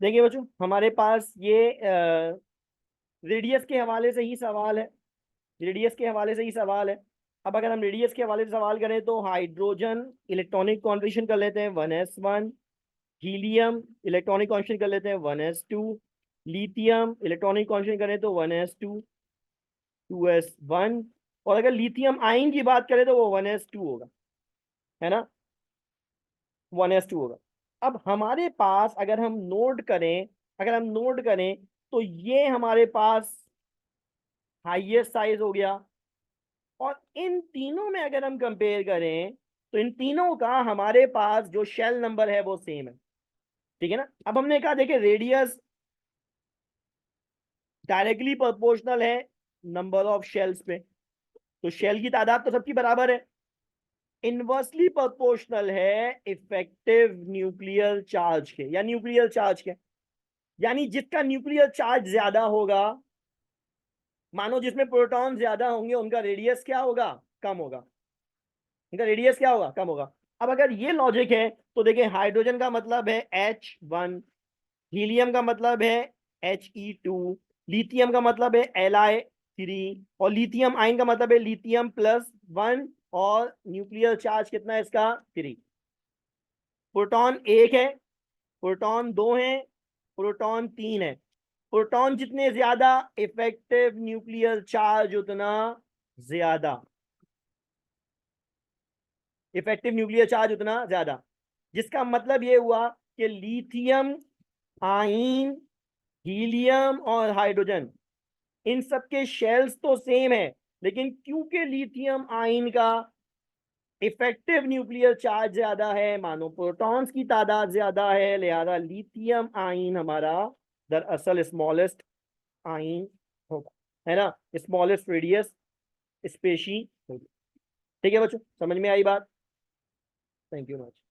देखिए बच्चों, हमारे पास ये रेडियस के हवाले से ही सवाल है। रेडियस के हवाले से ही सवाल है। अब अगर हम रेडियस के हवाले से सवाल करें तो हाइड्रोजन इलेक्ट्रॉनिक कॉन्फ़िगरेशन कर लेते हैं 1s1, हीलियम इलेक्ट्रॉनिक कॉन्फ़िगरेशन कर लेते हैं 1s2, लिथियम इलेक्ट्रॉनिक कॉन्फ़िगरेशन करें तो 1s2, 2s1, और अगर लिथियम आयन की बात करें तो वो 1s2 होगा, है ना, 1s2 होगा। अब हमारे पास अगर हम नोट करें तो ये हमारे पास हाईएस्ट साइज हो गया, और इन तीनों में अगर हम कंपेयर करें तो इन तीनों का हमारे पास जो शेल नंबर है वो सेम है। ठीक है ना। अब हमने कहा देखिए रेडियस डायरेक्टली प्रोपोर्शनल है नंबर ऑफ शेल्स पे, तो शेल की तादाद तो सबकी बराबर है। इनवर्सली प्रोपोर्शनल है इफेक्टिव न्यूक्लियर चार्ज के, या न्यूक्लियर चार्ज के, यानी जिसका न्यूक्लियर चार्ज ज्यादा होगा, मानो जिसमें प्रोटॉन ज्यादा होंगे, उनका रेडियस क्या होगा, कम होगा। उनका रेडियस क्या होगा, कम होगा। अब अगर ये लॉजिक है तो देखिए हाइड्रोजन का मतलब है H1, हीलियम का मतलब है He2, लिथियम का मतलब है Li3, और लिथियम आयन का मतलब है लिथियम +1, और न्यूक्लियर चार्ज कितना है इसका, 3। प्रोटॉन 1 है, प्रोटॉन 2 है, प्रोटॉन 3 है। प्रोटॉन जितने ज्यादा इफेक्टिव न्यूक्लियर चार्ज उतना ज्यादा, इफेक्टिव न्यूक्लियर चार्ज उतना ज्यादा, जिसका मतलब ये हुआ कि लिथियम आयन, हीलियम और हाइड्रोजन, इन सबके शेल्स तो सेम है, लेकिन क्योंकि लिथियम आयन का इफेक्टिव न्यूक्लियर चार्ज ज्यादा है, मानो प्रोटॉन्स की तादाद ज्यादा है, लिहाजा लिथियम आयन हमारा दरअसल स्मॉलेस्ट आयन होगा, है ना, स्मॉलेस्ट रेडियस स्पेशी होगी। ठीक है बच्चों, समझ में आई बात? Thank you much.